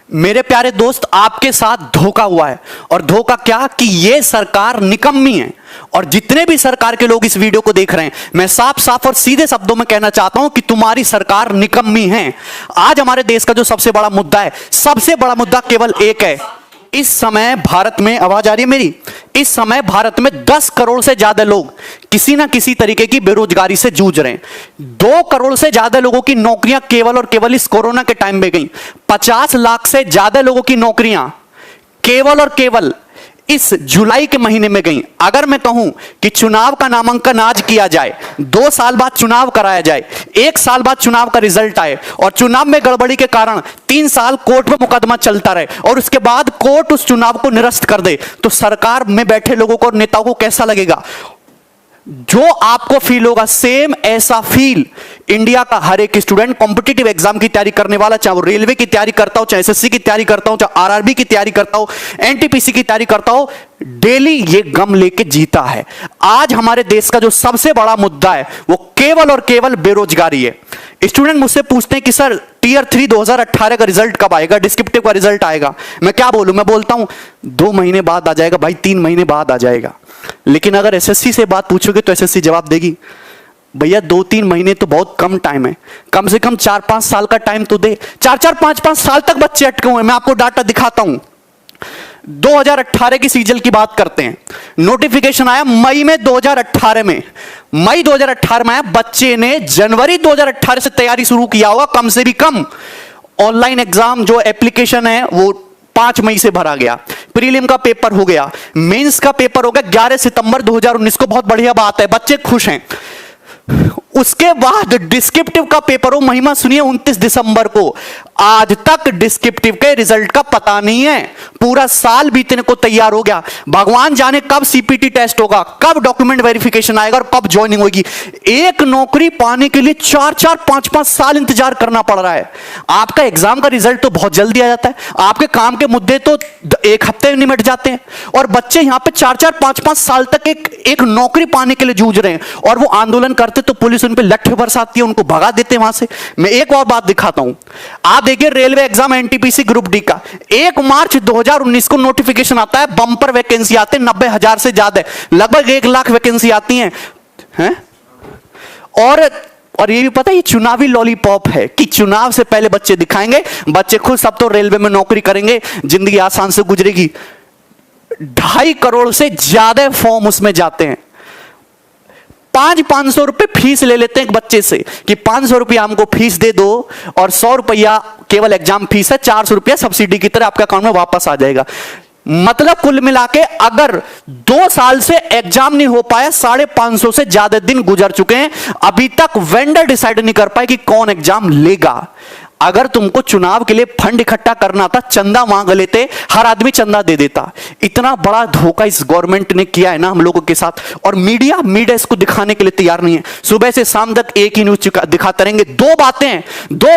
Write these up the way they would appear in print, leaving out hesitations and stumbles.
मेरे प्यारे दोस्त, आपके साथ धोखा हुआ है। और धोखा क्या कि ये सरकार निकम्मी है। और जितने भी सरकार के लोग इस वीडियो को देख रहे हैं, मैं साफ साफ और सीधे शब्दों में कहना चाहता हूं कि तुम्हारी सरकार निकम्मी है। आज हमारे देश का जो सबसे बड़ा मुद्दा है, सबसे बड़ा मुद्दा केवल एक है। इस समय भारत में, आवाज आ रही है मेरी? इस समय भारत में 10 करोड़ से ज्यादा लोग किसी ना किसी तरीके की बेरोजगारी से जूझ रहे हैं। 2 करोड़ से ज्यादा लोगों की नौकरियां केवल और केवल इस कोरोना के टाइम में गई। 50 लाख से ज्यादा लोगों की नौकरियां केवल और केवल इस जुलाई के महीने में गई। अगर मैं कहूं कि चुनाव का नामांकन आज किया जाए, 2 साल बाद चुनाव कराया जाए, 1 साल बाद चुनाव का रिजल्ट आए और चुनाव में गड़बड़ी के कारण 3 साल कोर्ट में मुकदमा चलता रहे और उसके बाद कोर्ट उस चुनाव को निरस्त कर दे, तो सरकार में बैठे लोगों को और नेताओं को कैसा लगेगा? जो आपको फील होगा, सेम ऐसा फील इंडिया का हर एक स्टूडेंट कॉम्पिटिटिव एग्जाम की तैयारी करने वाला, चाहे वो रेलवे की तैयारी करता हो, चाहे एसएससी की तैयारी करता हो, चाहे आरआरबी की तैयारी करता हो, एनटीपीसी की तैयारी करता हो, डेली ये गम लेके जीता है। आज हमारे देश का जो सबसे बड़ा मुद्दा है वो केवल और केवल बेरोजगारी है। स्टूडेंट मुझसे पूछते हैं कि सर टियर 3 2018 का रिजल्ट कब आएगा, डिस्क्रिप्टिव का रिजल्ट आएगा? मैं क्या बोलूं? मैं बोलता हूं 2 महीने बाद आ जाएगा भाई, 3 महीने बाद आ जाएगा। लेकिन अगर एसएससी से बात पूछोगे तो एसएससी जवाब देगी, भैया 2-3 महीने तो बहुत कम टाइम है, कम से कम 4-5 साल का टाइम तो दे। 4-4 5-5 साल तक बच्चे अटके हुए हैं। मैं आपको डाटा दिखाता हूं। 2018 की सीजल की बात करते हैं। नोटिफिकेशन आया मई में 2018 में, मई 2018 में आया। बच्चे ने जनवरी 2018 से तैयारी शुरू किया होगा कम से भी कम। ऑनलाइन एग्जाम जो एप्लीकेशन है वो 5 मई से भरा गया, प्रीलिम का पेपर हो गया, मेंस का पेपर हो गया 11 सितंबर 2019 को। बहुत बढ़िया बात है, बच्चे खुश हैं। उसके बाद डिस्क्रिप्टिव का पेपर हो, महिमा सुनिए, 29 दिसंबर को। आज तक डिस्क्रिप्टिव के रिजल्ट का पता नहीं है। पूरा साल बीतने को तैयार हो गया। भगवान जाने कब सीपीटी टेस्ट होगा, कब डॉक्यूमेंट वेरिफिकेशन आएगा और कब ज्वाइनिंग होगी। एक नौकरी पाने के लिए 4-4 5-5 साल इंतजार करना पड़ रहा है। आपका एग्जाम का रिजल्ट तो बहुत जल्दी आ जाता है, आपके काम के मुद्दे तो 1 हफ्ते में निमट जाते हैं, और बच्चे यहां पे 4-4 5-5 साल तक एक नौकरी पाने के लिए जूझ रहे हैं। और वो आंदोलन करते तो पुलिस उन पे लट्ठे बरसाती है, उनको भगा देते हैं वहां से। मैं एक और बात दिखाता हूं। आप देखिए railway exam NTPC group D का 1 मार्च 2019 को नोटिफिकेशन आता है। बंपर वैकेंसी आते हैं 90,000 से ज्यादा, लगभग 1 लाख वैकेंसी आती हैं हैं? और ये भी पता है ये चुनावी लॉलीपॉप है कि चुनाव से पहले बच्चे दिखाएंगे, बच्चे खुद सब तो रेलवे में नौकरी करेंगे, जिंदगी आसान से गुजरेगी। 2.5 करोड़ से ज्यादा फॉर्म उसमें जाते हैं। 500 रुपए फीस ले लेते हैं एक बच्चे से कि 500 रुपया हमको फीस दे दो और 100 रुपया केवल एग्जाम फीस है, 400 रुपया सब्सिडी की तरह आपके अकाउंट में वापस आ जाएगा। मतलब कुल मिला के अगर 2 साल से एग्जाम नहीं हो पाया, 550 से ज्यादा दिन गुजर चुके हैं, अभी तक वेंडर डिसाइड नहीं कर पाए कि कौन एग्जाम लेगा। अगर तुमको चुनाव के लिए फंड इकट्ठा करना था, चंदा मांग लेते, हर आदमी चंदा दे देता। इतना बड़ा धोखा इस गवर्नमेंट ने किया है ना हम लोगों के साथ, और मीडिया इसको दिखाने के लिए तैयार नहीं है। सुबह से शाम तक एक ही न्यूज दिखाते रहेंगे। 2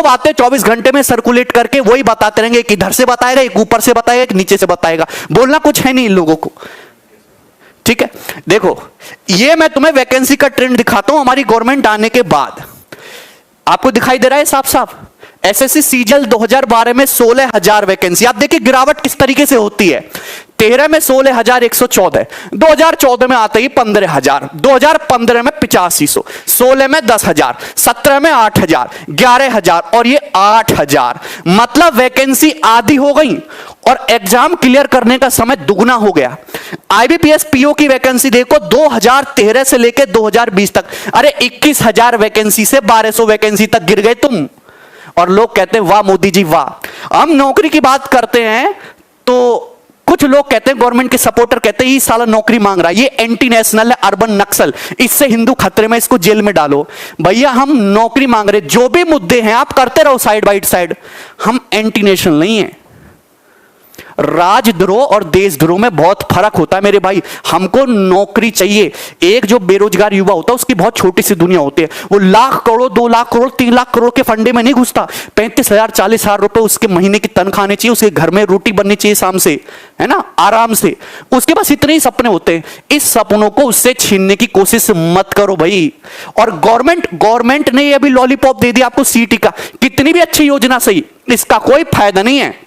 बातें 24 घंटे में सर्कुलेट करके वही बताते रहेंगे। एक इधर से बताएगा, एक ऊपर से बताएगा, एक नीचे से बताएगा। बोलना कुछ है नहीं इन लोगों को। ठीक है, देखो ये मैं तुम्हें वैकेंसी का ट्रेंड दिखाता हूं हमारी गवर्नमेंट आने के बाद। आपको दिखाई दे रहा है साफ साफ। एसएससी सीजल 2012 में 16,000 वैकेंसी। आप देखिए गिरावट किस तरीके से होती है। 13 में 16,114, 2014 में आते ही 15,000, 2015 में 8500, 16 में 10,000, 17 में 8,000, 11,000 और ये 8,000। मतलब वैकेंसी आधी हो गई और एग्जाम क्लियर करने का समय दुगना हो गया। आईबीपीएस पीओ की वैकेंसी देखो 2013 से लेकर 2020 तक, अरे 21,000 वैकेंसी से 1200 वैकेंसी तक गिर गए तुम। और लोग कहते हैं वाह मोदी जी वाह। हम नौकरी की बात करते हैं तो कुछ लोग कहते हैं, गवर्नमेंट के सपोर्टर कहते हैं ये साला नौकरी मांग रहा है, ये एंटी नेशनल है, अर्बन नक्सल, इससे हिंदू खतरे में, इसको जेल में डालो। भैया हम नौकरी मांग रहे, जो भी मुद्दे हैं आप करते रहो साइड बाई साइड, हम एंटी नेशनल नहीं है। राजद्रोह और देशद्रोह में बहुत फर्क होता है मेरे भाई। हमको नौकरी चाहिए। एक जो बेरोजगार युवा होता है उसकी बहुत छोटी सी दुनिया होती है। वो लाख करोड़, 2 लाख करोड़, 3 लाख करोड़ के फंडे में नहीं घुसता। 35,000 40,000 रुपए उसके महीने की तनख्वाह आनी चाहिए, उसके घर में रोटी बननी चाहिए शाम से, है ना, आराम से। उसके पास इतने ही सपने होते हैं। इस सपनों को उससे छीनने की कोशिश मत करो भाई। और गवर्नमेंट ने अभी लॉलीपॉप दे दिया आपको सीटी का, कितनी भी अच्छी योजना सही, इसका कोई फायदा नहीं है।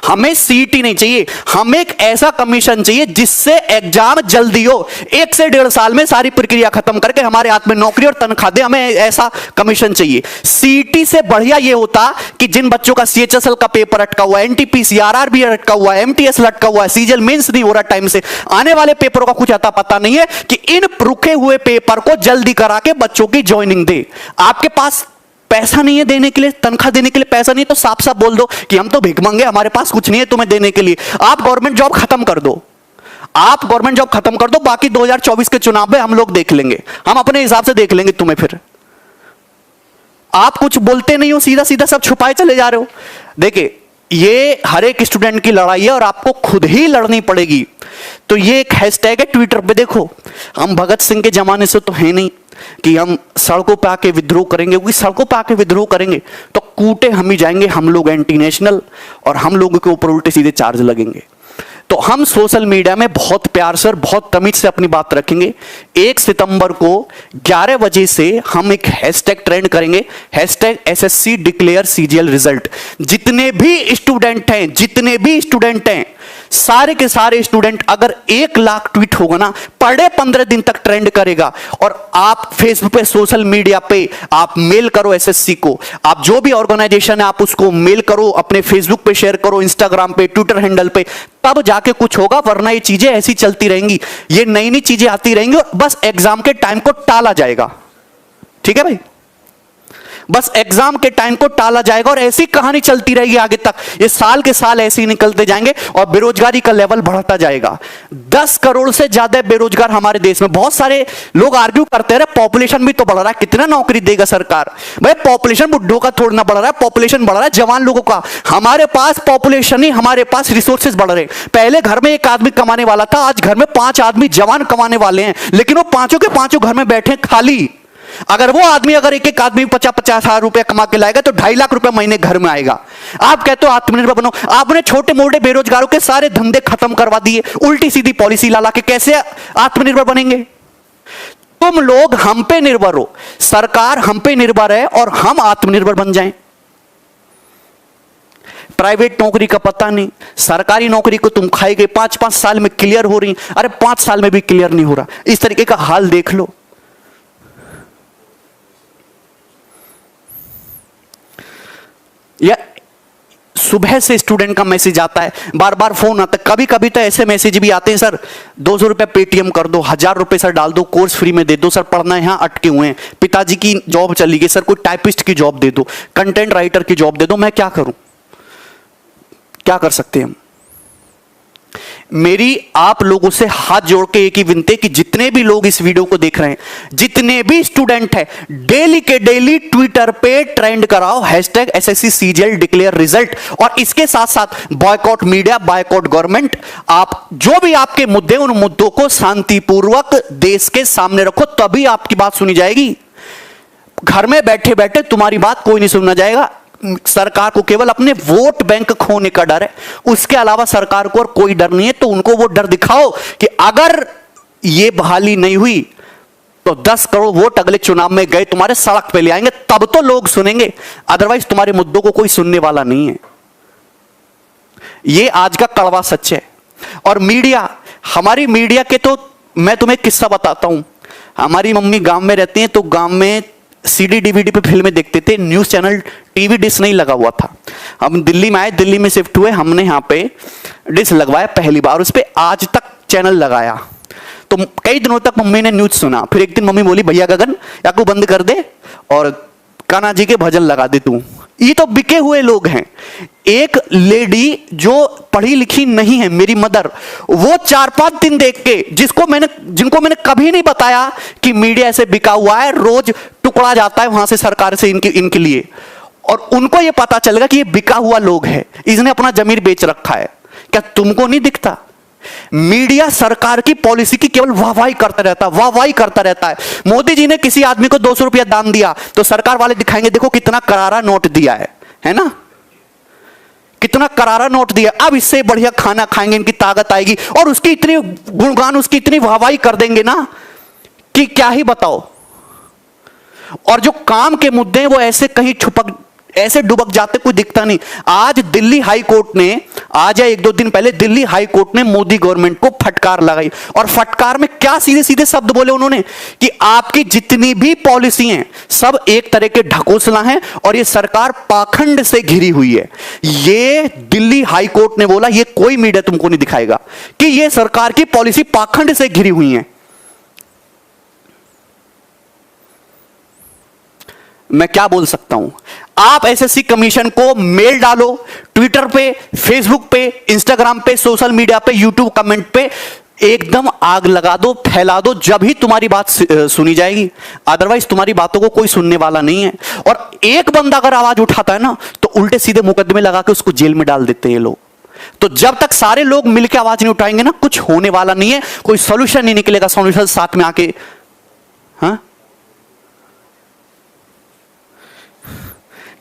हमें सीईटी नहीं चाहिए, हमें एक ऐसा कमीशन चाहिए जिससे एग्जाम जल्दी हो, 1 से 1.5 साल में सारी प्रक्रिया खत्म करके हमारे हाथ में नौकरी और तनख्वाह दे। हमें ऐसा कमीशन चाहिए। सीईटी से बढ़िया यह होता कि जिन बच्चों का सीएचएसएल का पेपर अटका हुआ है, एनटीपीसी आरआरबी अटका हुआ है, एमटीएस लटका हुआ है, सीजीएल मेंस नहीं हो रहा टाइम से, आने वाले पेपरों का कुछ अता पता नहीं है, कि इन रुके हुए पेपर को जल्दी करा के बच्चों की ज्वाइनिंग दे। आपके पास पैसा नहीं है देने के लिए, तनख्वाह देने के लिए पैसा नहीं है, तो साफ साफ बोल दो कि हम तो भिखमंगे, हमारे पास कुछ नहीं है तुम्हें देने के लिए। आप गवर्नमेंट जॉब खत्म कर दो, आप गवर्नमेंट जॉब खत्म कर दो, बाकी 2024 के चुनाव में हम लोग देख लेंगे, हम अपने हिसाब से देख लेंगे तुम्हें। फिर आप कुछ बोलते नहीं हो, सीधा सीधा सब छुपाए चले जा रहे हो। देखिए, ये हर एक स्टूडेंट की लड़ाई है और आपको खुद ही लड़नी पड़ेगी। तो ये एक हैशटैग है ट्विटर पे, देखो हम भगत सिंह के जमाने से तो है नहीं कि हम सड़कों पे आके विद्रोह करेंगे, क्योंकि सड़कों पे आके विद्रोह करेंगे तो कूटे हम ही जाएंगे, हम लोग एंटी नेशनल, और हम लोगों के ऊपर उल्टे सीधे चार्ज लगेंगे। तो हम सोशल मीडिया में बहुत प्यार से और बहुत तमीज से अपनी बात रखेंगे। 1 सितंबर को 11 बजे से हम एक हैशटैग ट्रेंड करेंगे, hashtag SSC declare CGL result. जितने भी स्टूडेंट हैं सारे के सारे स्टूडेंट, अगर 1 लाख ट्वीट होगा ना, पर डे 15 दिन तक ट्रेंड करेगा। और आप फेसबुक पे, सोशल मीडिया पे आप मेल करो एसएससी को, आप जो भी ऑर्गेनाइजेशन है आप उसको मेल करो, अपने फेसबुक पे शेयर करो, इंस्टाग्राम पे, ट्विटर हैंडल पे, तब जाके कुछ होगा, वरना ये चीजें ऐसी चलती रहेंगी, ये नई नई चीजें आती रहेंगी और बस एग्जाम के टाइम को टाला जाएगा। ठीक है भाई, बस एग्जाम के टाइम को टाला जाएगा और ऐसी कहानी चलती रहेगी आगे तक। ये साल के साल ऐसे ही निकलते जाएंगे और बेरोजगारी का लेवल बढ़ता जाएगा। 10 करोड़ से ज्यादा बेरोजगार हमारे देश में। बहुत सारे लोग आर्ग्यू करते रहे, पॉपुलेशन भी तो बढ़ रहा है, कितना नौकरी देगा सरकार? भाई पॉपुलेशन बुड्ढों का थोड़ा ना बढ़ रहा है, पॉपुलेशन बढ़ रहा है जवान लोगों का। हमारे पास पॉपुलेशन ही, हमारे पास रिसोर्सेज बढ़ रहे। पहले घर में 1 आदमी कमाने वाला था, आज घर में 5 आदमी जवान कमाने वाले हैं, लेकिन वो पांचों के पांचों घर में बैठे खाली। अगर वो आदमी, अगर एक आदमी 50-50 हजार रुपए कमा के लाएगा तो 2.5 लाख रुपए महीने घर में आएगा। आप कहते हो आत्मनिर्भर बनो, आपने छोटे मोटे बेरोजगारों के सारे धंधे खत्म करवा दिए, उल्टी सीधी पॉलिसी ला के कैसे आत्मनिर्भर बनेंगे? तुम लोग हम पे निर्भर हो, सरकार हम पे निर्भर है और हम आत्मनिर्भर बन जाएं। प्राइवेट नौकरी का पता नहीं, सरकारी नौकरी को तुम खाई गए, 5-5 साल में क्लियर हो रही, अरे 5 साल में भी क्लियर नहीं हो रहा। इस तरीके का हाल देख लो। या सुबह से स्टूडेंट का मैसेज आता है, बार बार फोन आता है, कभी कभी तो ऐसे मैसेज भी आते हैं, सर 200 रुपए पेटीएम कर दो, 1000 रुपए सर डाल दो, कोर्स फ्री में दे दो, सर पढ़ना है, यहाँ अटके हुए हैं, पिताजी की जॉब चली गई, सर कोई टाइपिस्ट की जॉब दे दो, कंटेंट राइटर की जॉब दे दो। मैं क्या करूं? क्या कर सकते हैं हम? मेरी आप लोगों से हाथ जोड़ के एक ही विनती है कि जितने भी लोग इस वीडियो को देख रहे हैं, जितने भी स्टूडेंट हैं, डेली के डेली ट्विटर पे ट्रेंड कराओ hashtag SSC CGL declare result. और इसके साथ साथ बॉयकॉट मीडिया, बॉयकॉट गवर्नमेंट, आप जो भी आपके मुद्दे, उन मुद्दों को शांतिपूर्वक देश के सामने रखो, तभी आपकी बात सुनी जाएगी। घर में बैठे बैठे तुम्हारी बात कोई नहीं सुनना जाएगा। सरकार को केवल अपने वोट बैंक खोने का डर है, उसके अलावा सरकार को और कोई डर नहीं है। तो उनको वो डर दिखाओ कि अगर ये बहाली नहीं हुई तो 10 करोड़ वोट अगले चुनाव में गए तुम्हारे सड़क पे ले आएंगे, तब तो लोग सुनेंगे, अदरवाइज तुम्हारे मुद्दों को कोई सुनने वाला नहीं है। ये आज का कड़वा सच है। और मीडिया, हमारी मीडिया के तो मैं तुम्हें किस्सा बताता हूं। हमारी मम्मी गांव में रहती हैं, तो गांव में सीडी डीवीडी पे फिल्में देखते थे, न्यूज चैनल, टीवी डिश नहीं लगा हुआ था। हम दिल्ली में आए, दिल्ली में शिफ्ट हुए, हमने यहाँ पे डिश लगवाया पहली बार, उस पे आज तक चैनल लगाया। तो कई दिनों तक मम्मी ने न्यूज सुना। फिर एक दिन मम्मी बोली, भैया गगन या को बंद कर दे और कान्हा जी के भजन लगा दे तू। ये तो बिके हुए लोग हैं। एक लेडी जो पढ़ी लिखी नहीं है, मेरी मदर, वो 4-5 दिन देख के, जिनको मैंने कभी नहीं बताया कि मीडिया ऐसे बिका हुआ है, रोज टुकड़ा जाता है वहां से सरकार से इनके लिए, और उनको ये पता चलेगा कि ये बिका हुआ लोग है, इसने अपना जमीर बेच रखा है। क्या तुमको नहीं दिखता? मीडिया सरकार की पॉलिसी की केवल वाहवाही करता रहता है, वाहवाही करता रहता है। मोदी जी ने किसी आदमी को 200 रुपया दान दिया तो सरकार वाले दिखाएंगे, देखो कितना करारा नोट दिया है ना, कितना करारा नोट दिया, अब इससे बढ़िया खाना खाएंगे, इनकी ताकत आएगी, और उसकी इतनी गुणगान, उसकी इतनी वाहवाही कर देंगे ना कि क्या ही बताओ। और जो काम के मुद्दे हैं वो ऐसे कहीं छुपक, ऐसे डुबक जाते, कोई दिखता नहीं। आज दिल्ली हाई कोर्ट ने आज या एक दो दिन पहले दिल्ली हाई कोर्ट ने मोदी गवर्नमेंट को फटकार लगाई, और फटकार में क्या सीधे सीधे शब्द बोले उन्होंने कि आपकी जितनी भी पॉलिसी हैं सब एक तरह के ढकोसला हैं और ये सरकार पाखंड से घिरी हुई है। ये दिल्ली हाई कोर्ट ने बोला, ये कोई मीडिया तुमको नहीं दिखाएगा कि ये सरकार की पॉलिसी पाखंड से घिरी हुई है। मैं क्या बोल सकता हूं, आप एसएससी कमीशन को मेल डालो, ट्विटर पे, फेसबुक पे, इंस्टाग्राम पे, सोशल मीडिया पे, यूट्यूब कमेंट पे एकदम आग लगा दो, फैला दो, जब ही तुम्हारी बात सुनी जाएगी, अदरवाइज तुम्हारी बातों को कोई सुनने वाला नहीं है। और एक बंदा अगर आवाज उठाता है ना तो उल्टे सीधे मुकदमे लगा के उसको जेल में डाल देते हैं ये लोग। तो जब तक सारे लोग मिलकर आवाज नहीं उठाएंगे ना, कुछ होने वाला नहीं है, कोई सॉल्यूशन नहीं निकलेगा। सॉल्यूशन साथ में आके, हाँ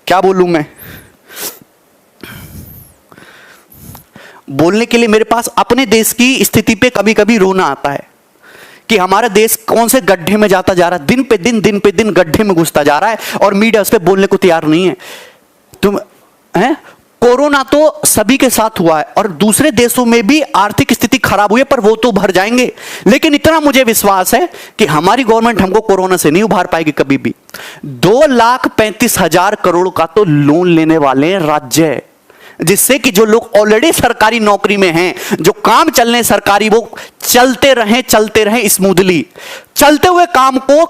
क्या बोलूं मैं, बोलने के लिए मेरे पास अपने देश की स्थिति पे कभी कभी रोना आता है कि हमारा देश कौन से गड्ढे में जाता जा रहा है, दिन पे दिन गड्ढे में घुसता जा रहा है और मीडिया उस पर बोलने को तैयार नहीं है। तुम हैं, कोरोना तो सभी के साथ हुआ है और दूसरे देशों में भी आर्थिक स्थिति खराब हुई है, पर वो तो भर जाएंगे। लेकिन इतना मुझे विश्वास है कि हमारी गवर्नमेंट हमको कोरोना से नहीं उभार पाएगी कभी भी। 2,35,000 करोड़ का तो लोन लेने वाले हैं राज्य, जिससे कि जो लोग ऑलरेडी सरकारी नौकरी में हैं, जो काम चलने सरकारी, वो चलते रहें स्मूथली। चलते हुए काम को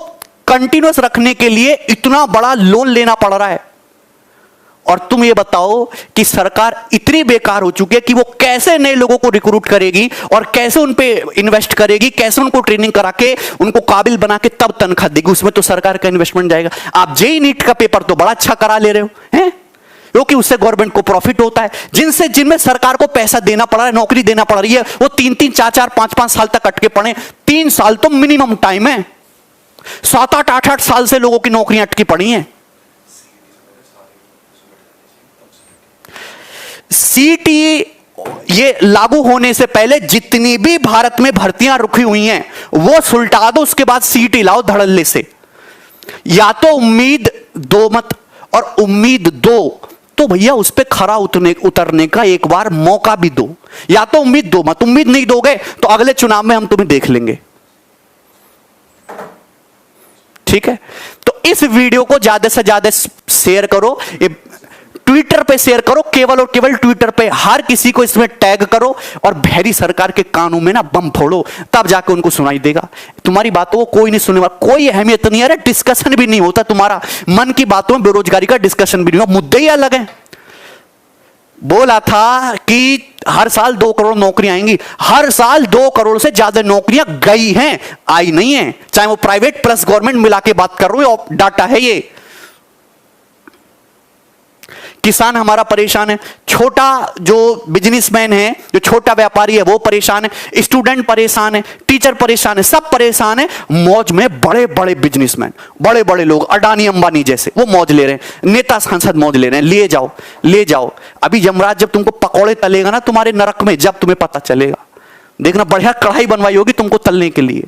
कंटिन्यूअस रखने के लिए इतना बड़ा लोन लेना पड़ रहा है। और तुम ये बताओ कि सरकार इतनी बेकार हो चुकी है कि वो कैसे नए लोगों को रिक्रूट करेगी और कैसे उन पे इन्वेस्ट करेगी, कैसे उनको ट्रेनिंग करा के उनको काबिल बना के तब तनख्वाह देगी। उसमें तो सरकार का इन्वेस्टमेंट जाएगा। आप जेईई नीट का पेपर तो बड़ा अच्छा करा ले रहे हो हैं, क्योंकि उससे गवर्नमेंट को प्रॉफिट होता है। जिनमें सरकार को पैसा देना पड़ रहा है, नौकरी देना पड़ रही है, वो 3-3, 4-4, 5-5 साल तक अटके पड़े। 3 साल तो मिनिमम टाइम है, 7-8, 8-8 साल से लोगों की नौकरियां अटकी पड़ी हैं। सीटी ये लागू होने से पहले जितनी भी भारत में भर्तियां रुकी हुई हैं वो सुलटा दो, उसके बाद सीटी लाओ धड़ल्ले से। या तो उम्मीद दो मत, और उम्मीद दो तो भैया उस पर खरा उतरने का एक बार मौका भी दो। या तो उम्मीद दो मत, उम्मीद नहीं दोगे तो अगले चुनाव में हम तुम्हें देख लेंगे। ठीक है, तो इस वीडियो को ज्यादा से ज्यादा शेयर करो, ट्विटर पे शेयर करो, केवल और केवल ट्विटर पे हर किसी को इसमें टैग करो और भैरी सरकार के कानों में ना बम फोड़ो, तब जाके उनको सुनाई देगा। तुम्हारी बातों को कोई नहीं सुनने वाला, कोई अहमियत नहीं है, डिस्कशन भी नहीं होता तुम्हारा। मन की बातों में बेरोजगारी का डिस्कशन भी नहीं होगा, मुद्दे ही अलग हैं। बोला था कि हर साल 2 करोड़ नौकरियां आएंगी, हर साल 2 करोड़ से ज्यादा नौकरियां गई हैं, आई नहीं है। चाहे वो प्राइवेट प्लस गवर्नमेंट मिला के बात कर रहा हूं, डाटा है ये। किसान हमारा परेशान है, छोटा जो बिजनेसमैन है, जो छोटा व्यापारी है वो परेशान है, स्टूडेंट परेशान है, टीचर परेशान है, सब परेशान है। मौज में बड़े बड़े बिजनेसमैन, बड़े बड़े लोग, अडानी अंबानी जैसे, वो मौज ले रहे हैं, नेता सांसद मौज ले रहे हैं। ले जाओ, ले जाओ। अभी यमराज जब तुमको पकौड़े तलेगा ना तुम्हारे नरक में, जब तुम्हें पता चलेगा, देखना बढ़िया कढ़ाई बनवाई होगी तुमको तलने के लिए।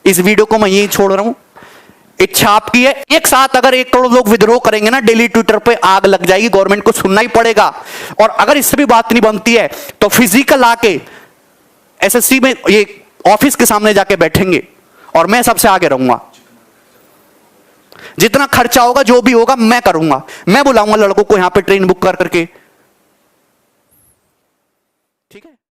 इस वीडियो को मैं यही छोड़ रहा हूं, इच्छा आपकी है। एक साथ अगर 1 करोड़ लोग विद्रोह करेंगे ना, डेली ट्विटर पे आग लग जाएगी, गवर्नमेंट को सुनना ही पड़ेगा। और अगर इससे भी बात नहीं बनती है तो फिजिकल आके एसएससी में ये ऑफिस के सामने जाके बैठेंगे और मैं सबसे आगे रहूंगा। जितना खर्चा होगा, जो भी होगा, मैं करूंगा। मैं बुलाऊंगा लड़कों को यहां पे ट्रेन बुक कर करके। ठीक है।